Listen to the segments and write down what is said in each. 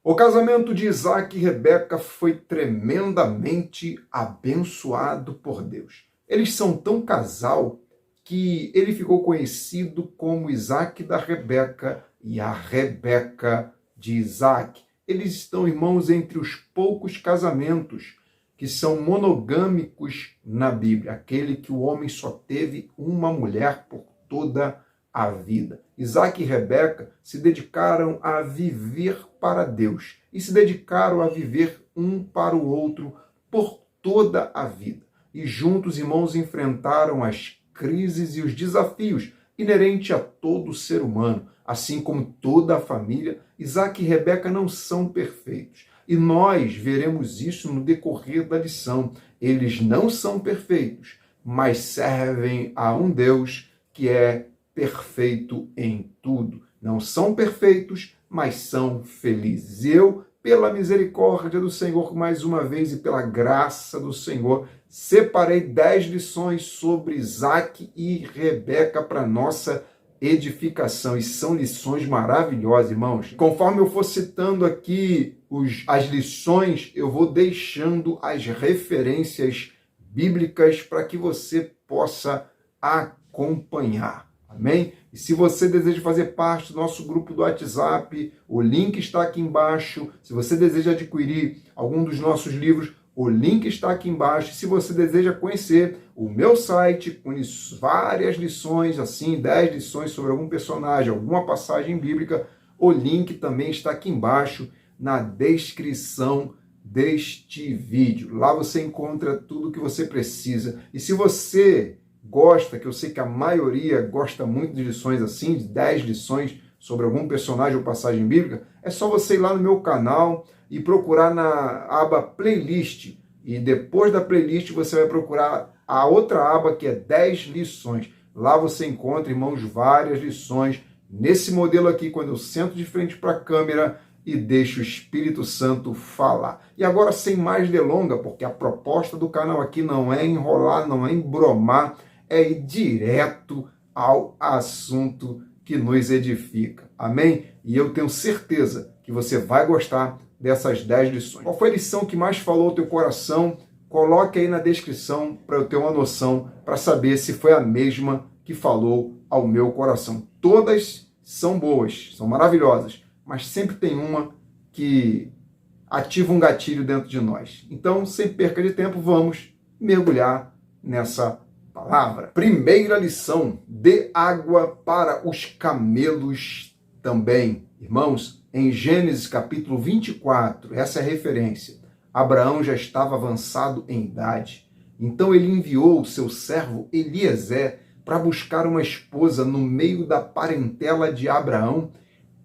O casamento de Isaac e Rebeca foi tremendamente abençoado por Deus. Eles são tão casal que ele ficou conhecido como Isaac da Rebeca e a Rebeca de Isaac. Eles estão, irmãos, entre os poucos casamentos que são monogâmicos na Bíblia, aquele que o homem só teve uma mulher por toda a vida. Isaac e Rebeca se dedicaram a viver para Deus e se dedicaram a viver um para o outro por toda a vida. E juntos, irmãos, enfrentaram as crises e os desafios inerentes a todo ser humano. Assim como toda a família, Isaac e Rebeca não são perfeitos. E nós veremos isso no decorrer da lição. Eles não são perfeitos, mas servem a um Deus que é perfeito em tudo. Não são perfeitos, mas são felizes. Eu, pela misericórdia do Senhor, mais uma vez, e pela graça do Senhor, separei 10 lições sobre Isaac e Rebeca para nossa edificação. E são lições maravilhosas, irmãos. Conforme eu for citando aqui as lições, eu vou deixando as referências bíblicas para que você possa acompanhar. Amém? E se você deseja fazer parte do nosso grupo do WhatsApp, o link está aqui embaixo. Se você deseja adquirir algum dos nossos livros, o link está aqui embaixo. Se você deseja conhecer o meu site com várias lições, assim, 10 lições sobre algum personagem, alguma passagem bíblica, o link também está aqui embaixo na descrição deste vídeo. Lá você encontra tudo o que você precisa. E se você gosta, que eu sei que a maioria gosta muito de lições assim, de 10 lições sobre algum personagem ou passagem bíblica, é só você ir lá no meu canal e procurar na aba playlist. E depois da playlist você vai procurar a outra aba que é 10 lições. Lá você encontra, irmãos, várias lições nesse modelo aqui, quando eu sento de frente para a câmera e deixo o Espírito Santo falar. E agora, sem mais delonga, porque a proposta do canal aqui não é enrolar, não é embromar, é ir direto ao assunto que nos edifica. Amém? E eu tenho certeza que você vai gostar dessas 10 lições. Qual foi a lição que mais falou ao teu coração? Coloque aí na descrição para eu ter uma noção, para saber se foi a mesma que falou ao meu coração. Todas são boas, são maravilhosas, mas sempre tem uma que ativa um gatilho dentro de nós. Então, sem perca de tempo, vamos mergulhar nessa palavra. Primeira lição: dê água para os camelos também. Irmãos, em Gênesis capítulo 24, essa é a referência. Abraão já estava avançado em idade. Então ele enviou o seu servo Eliezer para buscar uma esposa no meio da parentela de Abraão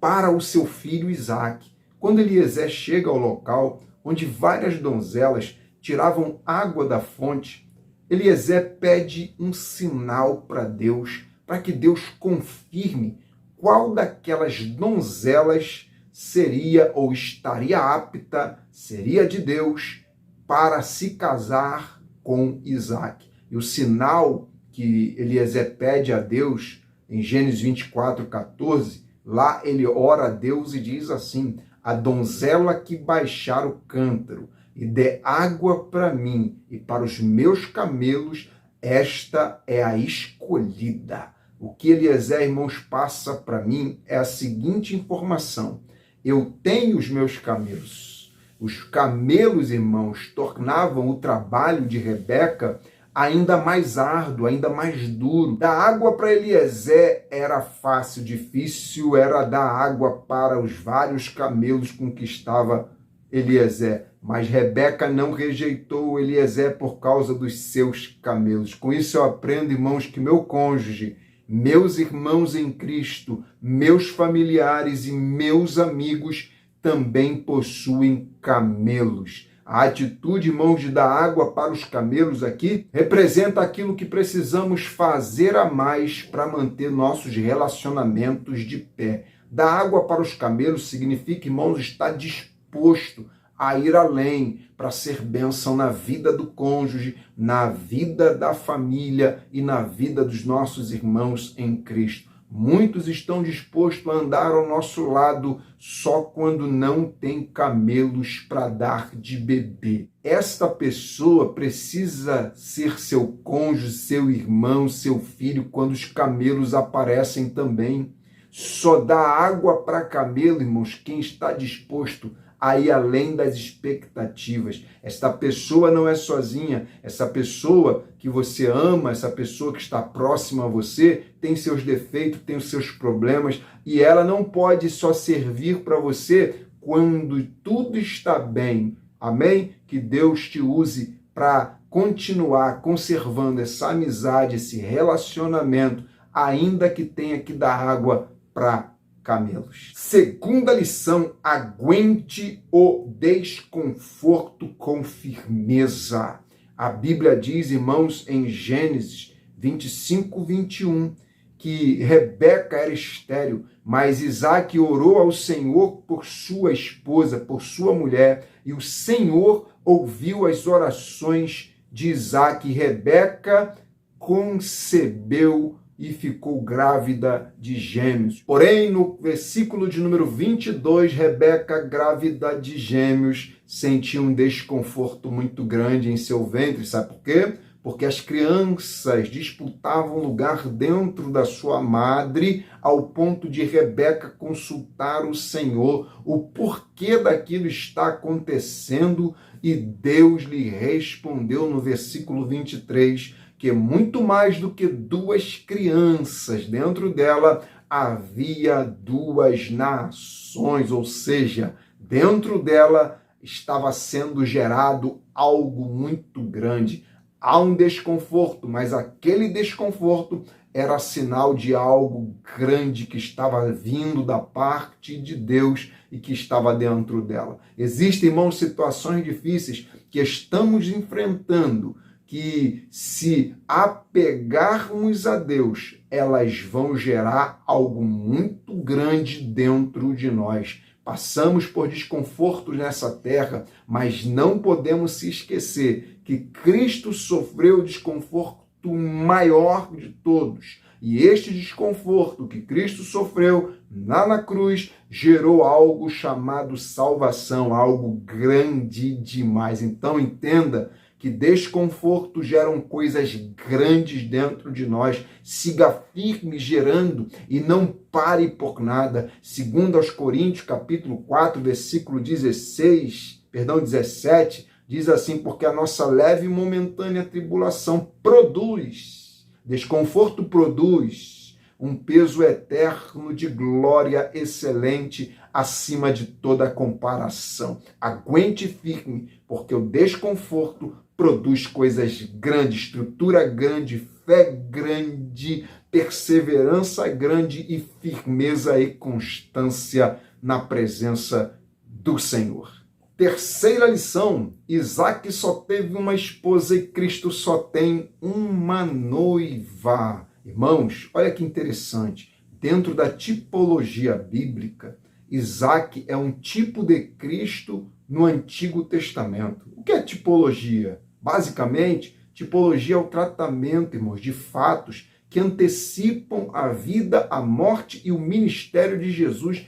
para o seu filho Isaque. Quando Eliezer chega ao local onde várias donzelas tiravam água da fonte, Eliezer pede um sinal para Deus, para que Deus confirme qual daquelas donzelas seria ou estaria apta, seria de Deus, para se casar com Isaque. E o sinal que Eliezer pede a Deus, em Gênesis 24, 14, lá ele ora a Deus e diz assim: a donzela que baixar o cântaro e der água para mim e para os meus camelos, esta é a escolhida. O que Eliezer, irmãos, passa para mim é a seguinte informação: eu tenho os meus camelos. Os camelos, irmãos, tornavam o trabalho de Rebeca ainda mais árduo, ainda mais duro. Dar água para Eliezer era fácil, difícil era dar água para os vários camelos com que estava Eliezer. Mas Rebeca não rejeitou Eliezer por causa dos seus camelos. Com isso eu aprendo, irmãos, que meu cônjuge, meus irmãos em Cristo, meus familiares e meus amigos também possuem camelos. A atitude, irmãos, de dar água para os camelos aqui representa aquilo que precisamos fazer a mais para manter nossos relacionamentos de pé. Dar água para os camelos significa, irmãos, estar disposto a ir além para ser bênção na vida do cônjuge, na vida da família e na vida dos nossos irmãos em Cristo. Muitos estão dispostos a andar ao nosso lado só quando não tem camelos para dar de beber. Esta pessoa precisa ser seu cônjuge, seu irmão, seu filho, quando os camelos aparecem também. Só dá água para camelo, irmãos, quem está disposto a ir além das expectativas. Esta pessoa não é sozinha, essa pessoa que você ama, essa pessoa que está próxima a você, tem seus defeitos, tem os seus problemas, e ela não pode só servir para você quando tudo está bem. Amém? Que Deus te use para continuar conservando essa amizade, esse relacionamento, ainda que tenha que dar água para camelos. Segunda lição: aguente o desconforto com firmeza. A Bíblia diz, irmãos, em Gênesis 25, 21, que Rebeca era estéril, mas Isaac orou ao Senhor por sua esposa, por sua mulher, e o Senhor ouviu as orações de Isaac, e Rebeca concebeu e ficou grávida de gêmeos. Porém, no versículo de número 22, Rebeca, grávida de gêmeos, sentiu um desconforto muito grande em seu ventre. Sabe por quê? Porque as crianças disputavam lugar dentro da sua madre, ao ponto de Rebeca consultar o Senhor, o porquê daquilo está acontecendo, e Deus lhe respondeu no versículo 23, que muito mais do que duas crianças, dentro dela havia duas nações, ou seja, dentro dela estava sendo gerado algo muito grande. Há um desconforto, mas aquele desconforto era sinal de algo grande que estava vindo da parte de Deus e que estava dentro dela. Existem, irmãos, situações difíceis que estamos enfrentando, que se apegarmos a Deus, elas vão gerar algo muito grande dentro de nós. Passamos por desconfortos nessa terra, mas não podemos se esquecer que Cristo sofreu o desconforto maior de todos. E este desconforto que Cristo sofreu lá na cruz gerou algo chamado salvação, algo grande demais. Então entenda que desconforto geram coisas grandes dentro de nós. Siga firme gerando e não pare por nada. Segundo aos Coríntios, capítulo 4, versículo 17, diz assim: porque a nossa leve e momentânea tribulação produz, desconforto produz um peso eterno de glória excelente acima de toda comparação. Aguente firme, porque o desconforto produz coisas grandes, estrutura grande, fé grande, perseverança grande e firmeza e constância na presença do Senhor. Terceira lição: Isaac só teve uma esposa e Cristo só tem uma noiva. Irmãos, olha que interessante. Dentro da tipologia bíblica, Isaac é um tipo de Cristo no Antigo Testamento. O que é tipologia? Basicamente, tipologia é o tratamento, irmãos, de fatos que antecipam a vida, a morte e o ministério de Jesus,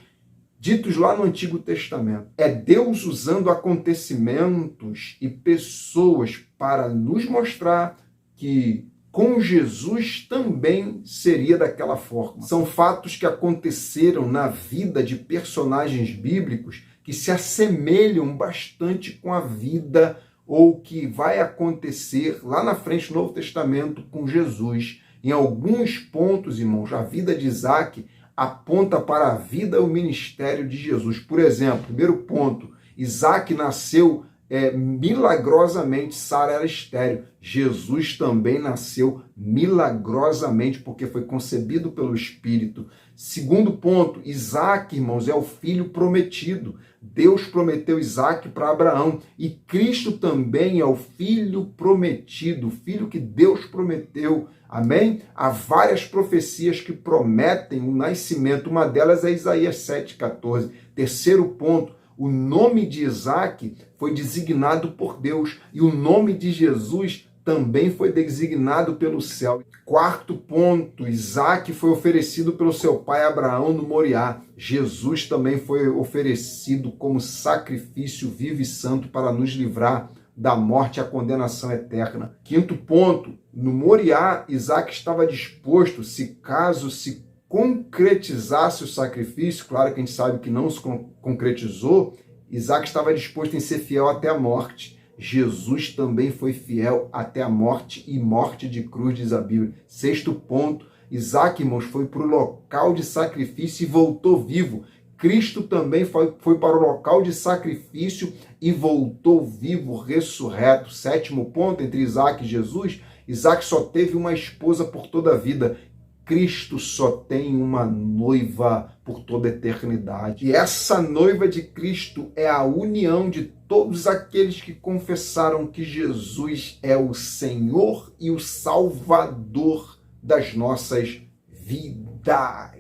ditos lá no Antigo Testamento. É Deus usando acontecimentos e pessoas para nos mostrar que com Jesus também seria daquela forma. São fatos que aconteceram na vida de personagens bíblicos que se assemelham bastante com a vida ou que vai acontecer lá na frente no Novo Testamento com Jesus. Em alguns pontos, irmãos, a vida de Isaac aponta para a vida e o ministério de Jesus. Por exemplo, primeiro ponto, Isaac nasceu milagrosamente, Sara era estéril. Jesus também nasceu milagrosamente, porque foi concebido pelo Espírito. Segundo ponto, Isaac, irmãos, é o filho prometido. Deus prometeu Isaac para Abraão, e Cristo também é o filho prometido, o filho que Deus prometeu. Amém? Há várias profecias que prometem o nascimento, uma delas é Isaías 7,14. Terceiro ponto, o nome de Isaac foi designado por Deus, e o nome de Jesus também foi designado pelo céu. Quarto ponto, Isaac foi oferecido pelo seu pai Abraão no Moriá. Jesus também foi oferecido como sacrifício vivo e santo para nos livrar da morte e a condenação eterna. Quinto ponto, no Moriá, Isaac estava disposto, se caso se concretizasse o sacrifício, claro que a gente sabe que não se concretizou, Isaac estava disposto em ser fiel até a morte. Jesus também foi fiel até a morte e morte de cruz, diz a Bíblia. Sexto ponto, Isaac, irmãos, foi para o local de sacrifício e voltou vivo. Cristo também foi para o local de sacrifício e voltou vivo, ressurreto. Sétimo ponto, entre Isaac e Jesus, Isaac só teve uma esposa por toda a vida. Cristo só tem uma noiva por toda a eternidade. E essa noiva de Cristo é a união de todos aqueles que confessaram que Jesus é o Senhor e o Salvador das nossas vidas.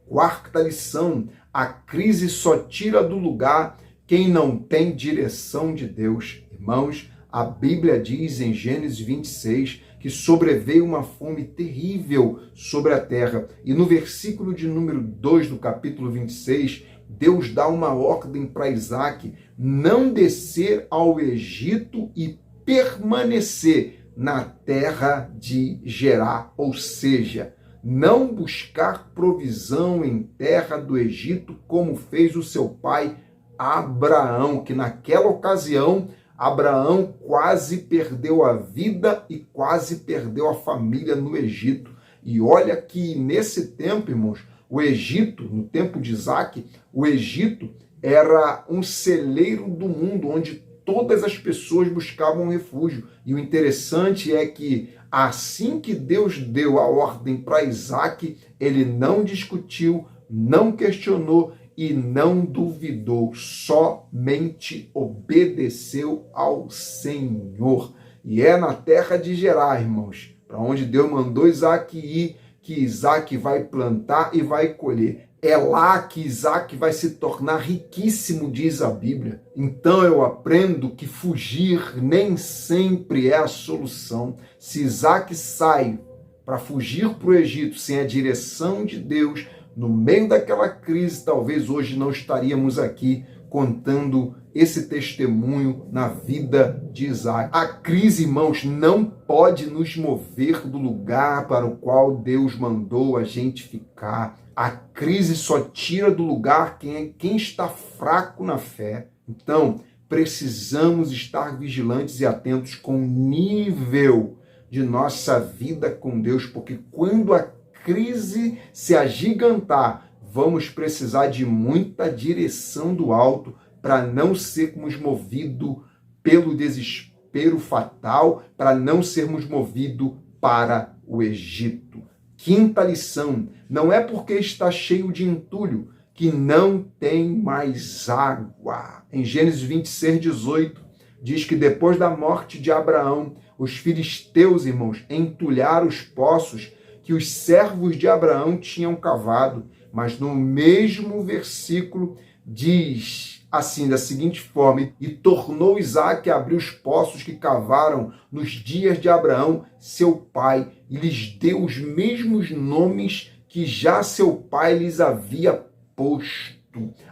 Quarta lição, a crise só tira do lugar quem não tem direção de Deus. Irmãos, a Bíblia diz em Gênesis 26 que sobreveio uma fome terrível sobre a terra. E no versículo de número 2 do capítulo 26, Deus dá uma ordem para Isaac não descer ao Egito e permanecer na terra de Gerar, ou seja, não buscar provisão em terra do Egito, como fez o seu pai Abraão, que naquela ocasião Abraão quase perdeu a vida e quase perdeu a família no Egito. E olha que nesse tempo, irmãos, o Egito, no tempo de Isaac, o Egito era um celeiro do mundo, onde todas as pessoas buscavam refúgio. E o interessante é que assim que Deus deu a ordem para Isaac, ele não discutiu, não questionou e não duvidou, somente obedeceu ao Senhor. E é na terra de Gerar, irmãos, para onde Deus mandou Isaac ir, que Isaac vai plantar e vai colher. É lá que Isaac vai se tornar riquíssimo, diz a Bíblia. Então eu aprendo que fugir nem sempre é a solução. Se Isaac sai para fugir para o Egito sem a direção de Deus, no meio daquela crise, talvez hoje não estaríamos aqui contando esse testemunho na vida de Isaac. A crise, irmãos, não pode nos mover do lugar para o qual Deus mandou a gente ficar. A crise só tira do lugar quem está fraco na fé. Então, precisamos estar vigilantes e atentos com o nível de nossa vida com Deus, porque quando a crise se agigantar, vamos precisar de muita direção do alto para não sermos movidos pelo desespero fatal, para não sermos movidos para o Egito. Quinta lição, não é porque está cheio de entulho que não tem mais água. Em Gênesis 26, 18, diz que depois da morte de Abraão, os filisteus, irmãos, entulharam os poços que os servos de Abraão tinham cavado. Mas no mesmo versículo diz assim, da seguinte forma: e tornou Isaac a abrir os poços que cavaram nos dias de Abraão, seu pai, e lhes deu os mesmos nomes que já seu pai lhes havia posto.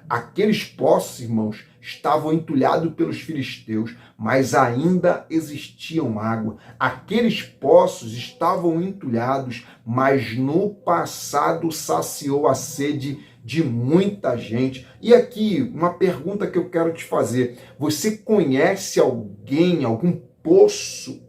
Aqueles poços, irmãos, estavam entulhados pelos filisteus, mas ainda existiam água. Aqueles poços estavam entulhados, mas no passado saciou a sede de muita gente. E aqui, uma pergunta que eu quero te fazer. Você conhece alguém, algum poço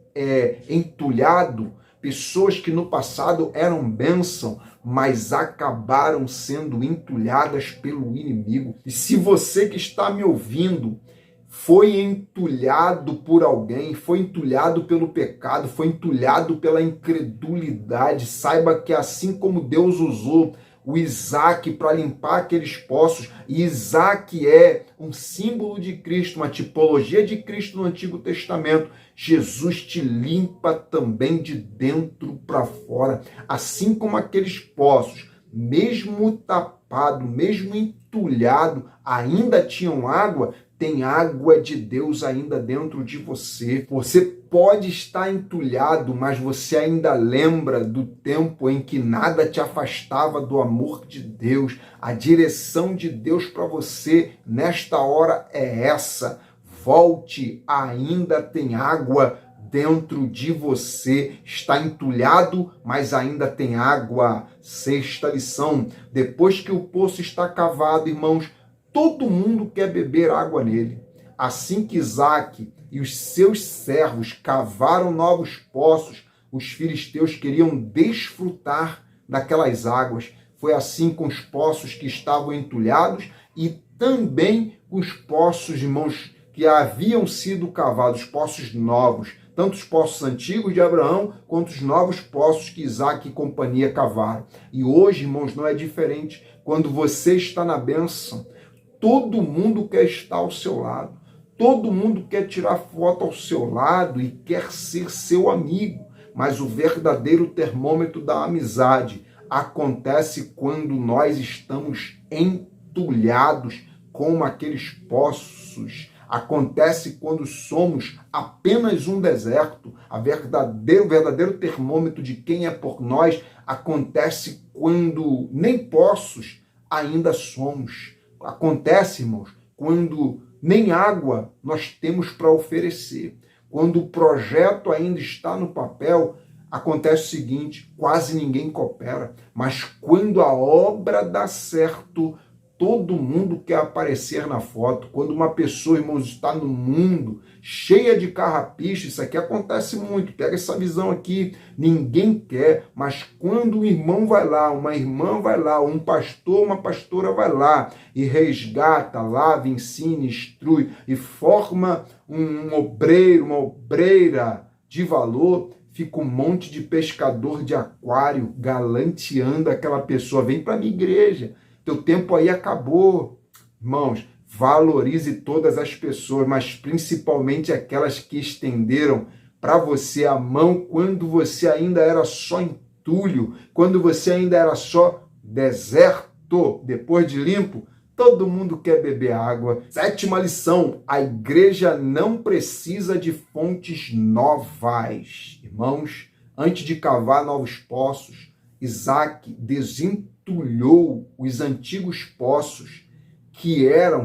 entulhado? Pessoas que no passado eram bênção, mas acabaram sendo entulhadas pelo inimigo. E se você que está me ouvindo foi entulhado por alguém, foi entulhado pelo pecado, foi entulhado pela incredulidade, saiba que assim como Deus usou o Isaac para limpar aqueles poços, e Isaac é um símbolo de Cristo, uma tipologia de Cristo no Antigo Testamento, Jesus te limpa também de dentro para fora, assim como aqueles poços, mesmo tapado, mesmo entulhado, ainda tinham água, tem água de Deus ainda dentro de você. Você pode estar entulhado, mas você ainda lembra do tempo em que nada te afastava do amor de Deus. A direção de Deus para você nesta hora é essa. Volte, ainda tem água dentro de você. Está entulhado, mas ainda tem água. Sexta lição. Depois que o poço está cavado, irmãos, todo mundo quer beber água nele. Assim que Isaque e os seus servos cavaram novos poços, os filisteus queriam desfrutar daquelas águas. Foi assim com os poços que estavam entulhados e também com os poços, irmãos, que haviam sido cavados, poços novos, tanto os poços antigos de Abraão, quanto os novos poços que Isaque e companhia cavaram. E hoje, irmãos, não é diferente. Quando você está na bênção, todo mundo quer estar ao seu lado. Todo mundo quer tirar foto ao seu lado e quer ser seu amigo. Mas o verdadeiro termômetro da amizade acontece quando nós estamos entulhados como aqueles poços. Acontece quando somos apenas um deserto. O verdadeiro termômetro de quem é por nós acontece quando nem poços ainda somos. Acontece, irmãos, quando nem água nós temos para oferecer. Quando o projeto ainda está no papel, acontece o seguinte, quase ninguém coopera. Mas quando a obra dá certo, todo mundo quer aparecer na foto. Quando uma pessoa, irmãos, está no mundo cheia de carrapicho, isso aqui acontece muito, pega essa visão aqui, ninguém quer, mas quando um irmão vai lá, uma irmã vai lá, um pastor, uma pastora vai lá e resgata, lava, ensina, instrui e forma um obreiro, uma obreira de valor, fica um monte de pescador de aquário galanteando aquela pessoa, vem para a minha igreja, teu tempo aí acabou. Irmãos, valorize todas as pessoas, mas principalmente aquelas que estenderam para você a mão quando você ainda era só entulho, quando você ainda era só deserto. Depois de limpo, todo mundo quer beber água. Sétima lição, a igreja não precisa de fontes novas. Irmãos, antes de cavar novos poços, Isaque desentulhou os antigos poços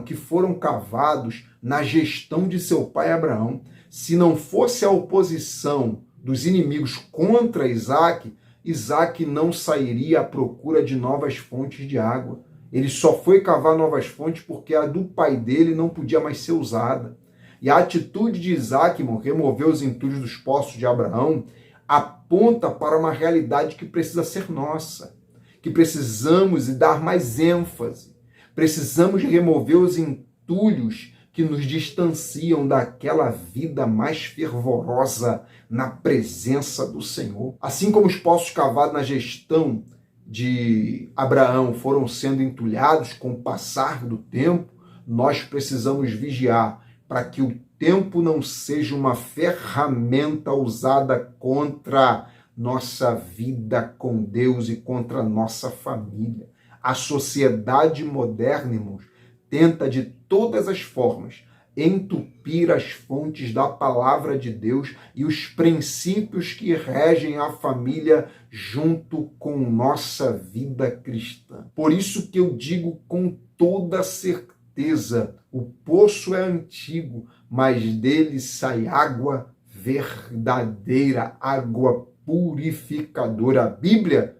que foram cavados na gestão de seu pai Abraão. Se não fosse a oposição dos inimigos contra Isaque, Isaque não sairia à procura de novas fontes de água. Ele só foi cavar novas fontes porque a do pai dele não podia mais ser usada. E a atitude de Isaque, irmão, remover os entulhos dos poços de Abraão, aponta para uma realidade que precisa ser nossa, que precisamos dar mais ênfase. Precisamos remover os entulhos que nos distanciam daquela vida mais fervorosa na presença do Senhor. Assim como os poços cavados na gestão de Abraão foram sendo entulhados com o passar do tempo, nós precisamos vigiar para que o tempo não seja uma ferramenta usada contra nossa vida com Deus e contra nossa família. A sociedade moderna, irmãos, tenta de todas as formas entupir as fontes da palavra de Deus e os princípios que regem a família junto com nossa vida cristã. Por isso que eu digo com toda certeza, o poço é antigo, mas dele sai água verdadeira, água purificadora. A Bíblia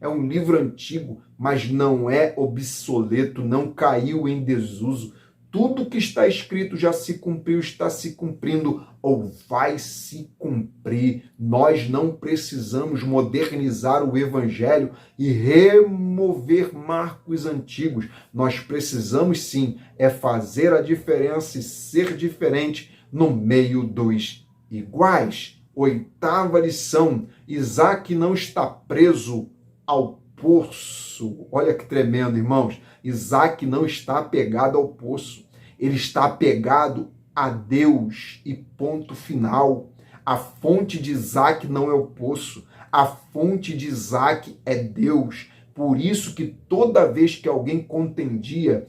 é um livro antigo, mas não é obsoleto, não caiu em desuso. Tudo que está escrito já se cumpriu, está se cumprindo ou vai se cumprir. Nós não precisamos modernizar o Evangelho e remover marcos antigos. Nós precisamos sim fazer a diferença e ser diferente no meio dos iguais. Oitava lição, Isaque não está preso ao poço. Olha que tremendo, irmãos. Isaque não está apegado ao poço. Ele está apegado a Deus e ponto final. A fonte de Isaque não é o poço. A fonte de Isaque é Deus. Por isso que toda vez que alguém contendia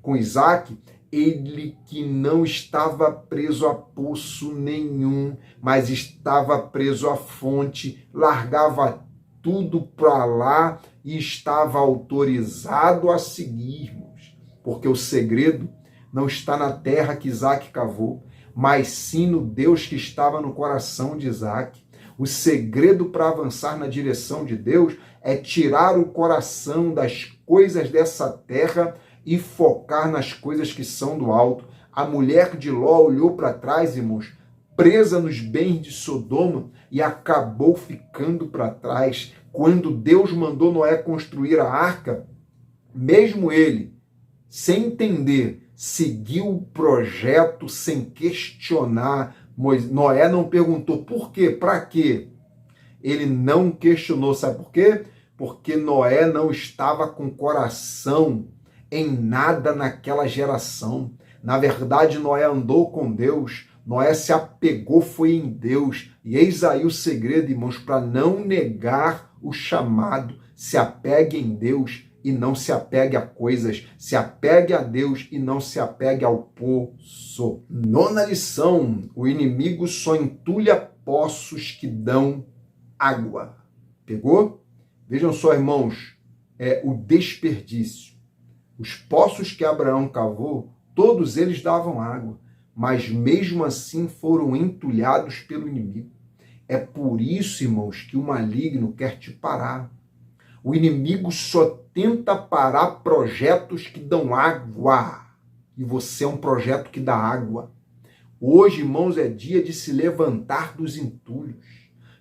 com Isaque, ele que não estava preso a poço nenhum, mas estava preso à fonte, largava tudo para lá e estava autorizado a seguirmos, porque o segredo não está na terra que Isaac cavou, mas sim no Deus que estava no coração de Isaac. O segredo para avançar na direção de Deus é tirar o coração das coisas dessa terra e focar nas coisas que são do alto. A mulher de Ló olhou para trás, irmãos, presa nos bens de Sodoma, e acabou ficando para trás. Quando Deus mandou Noé construir a arca, mesmo ele, sem entender, seguiu o projeto sem questionar. Noé não perguntou por quê, para quê. Ele não questionou, sabe por quê? Porque Noé não estava com coração em nada naquela geração. Na verdade, Noé andou com Deus, Noé se apegou, foi em Deus. E eis aí o segredo, irmãos, para não negar o chamado. Se apegue em Deus e não se apegue a coisas. Se apegue a Deus e não se apegue ao poço. Nona lição: o inimigo só entulha poços que dão água. Pegou? Vejam só, irmãos, o desperdício. Os poços que Abraão cavou, todos eles davam água, mas mesmo assim foram entulhados pelo inimigo. É por isso, irmãos, que o maligno quer te parar. O inimigo só tenta parar projetos que dão água. E você é um projeto que dá água. Hoje, irmãos, é dia de se levantar dos entulhos.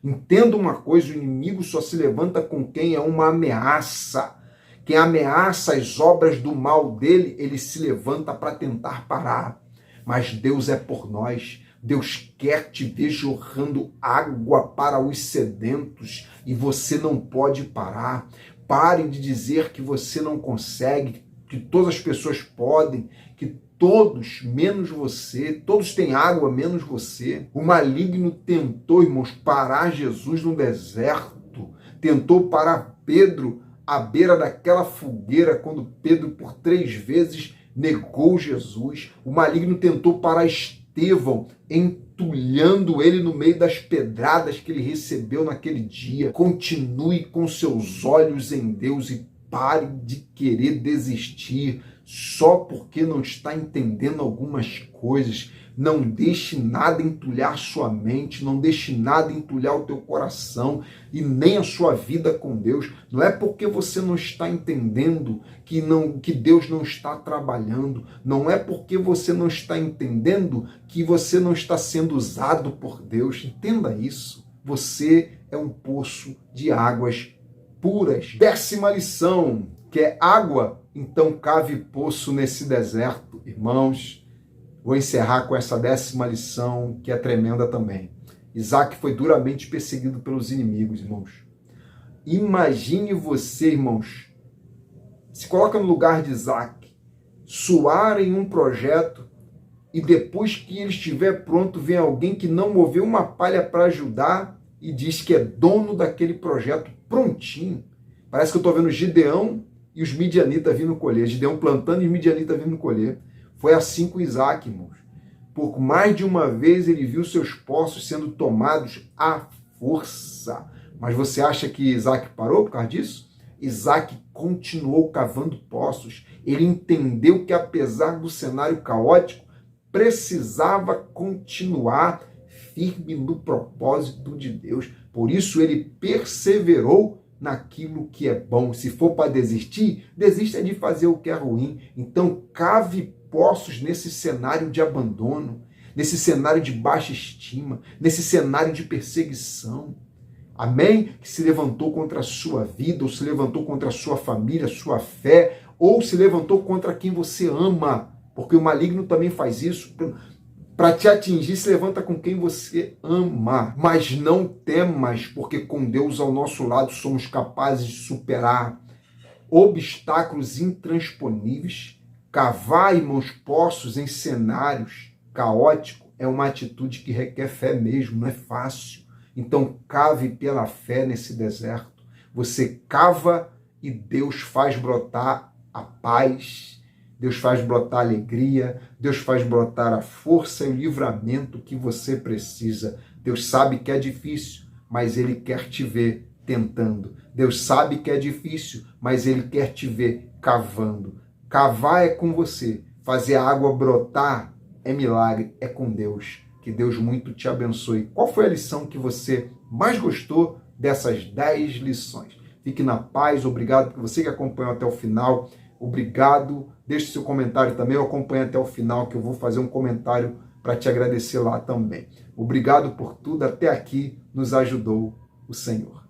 Entenda uma coisa, o inimigo só se levanta com quem é uma ameaça. Quem ameaça as obras do mal dele, ele se levanta para tentar parar. Mas Deus é por nós. Deus quer te ver jorrando água para os sedentos e você não pode parar. Pare de dizer que você não consegue, que todas as pessoas podem, que todos, menos você, todos têm água, menos você. O maligno tentou, irmãos, parar Jesus no deserto, tentou parar Pedro à beira daquela fogueira, quando Pedro por 3 vezes negou Jesus. O maligno tentou parar Estevão, entulhando ele no meio das pedradas que ele recebeu naquele dia. Continue com seus olhos em Deus e pare de querer desistir só porque não está entendendo algumas coisas. Não deixe nada entulhar sua mente, não deixe nada entulhar o teu coração e nem a sua vida com Deus. Não é porque você não está entendendo que Deus não está trabalhando. Não é porque você não está entendendo que você não está sendo usado por Deus. Entenda isso. Você é um poço de águas puras. 10ª lição: quer água? Então cave poço nesse deserto. Irmãos, vou encerrar com essa 10ª lição, que é tremenda também. Isaac foi duramente perseguido pelos inimigos, irmãos. Imagine você, irmãos, se coloca no lugar de Isaac, suar em um projeto e depois que ele estiver pronto, vem alguém que não moveu uma palha para ajudar e diz que é dono daquele projeto prontinho. Parece que eu estou vendo Gideão e os midianitas vindo colher. Gideão plantando e os midianitas vindo colher. Foi assim com Isaac, irmãos. Por mais de uma vez ele viu seus poços sendo tomados à força. Mas você acha que Isaac parou por causa disso? Isaac continuou cavando poços. Ele entendeu que, apesar do cenário caótico, precisava continuar firme no propósito de Deus. Por isso ele perseverou naquilo que é bom. Se for para desistir, desista de fazer o que é ruim. Então cave poços nesse cenário de abandono, nesse cenário de baixa estima, nesse cenário de perseguição. Amém? Que se levantou contra a sua vida, ou se levantou contra a sua família, sua fé, ou se levantou contra quem você ama, porque o maligno também faz isso. Para te atingir, se levanta com quem você ama. Mas não temas, porque com Deus ao nosso lado somos capazes de superar obstáculos intransponíveis. Cavar, irmãos, poços em cenários caóticos é uma atitude que requer fé mesmo, não é fácil. Então cave pela fé nesse deserto. Você cava e Deus faz brotar a paz. Deus faz brotar alegria, Deus faz brotar a força e o livramento que você precisa. Deus sabe que é difícil, mas Ele quer te ver tentando. Deus sabe que é difícil, mas Ele quer te ver cavando. Cavar é com você, fazer a água brotar é milagre, é com Deus. Que Deus muito te abençoe. Qual foi a lição que você mais gostou dessas 10 lições? Fique na paz, obrigado por você que acompanhou até o final. Obrigado, deixe seu comentário também, eu acompanho até o final que eu vou fazer um comentário para te agradecer lá também. Obrigado por tudo, até aqui nos ajudou o Senhor.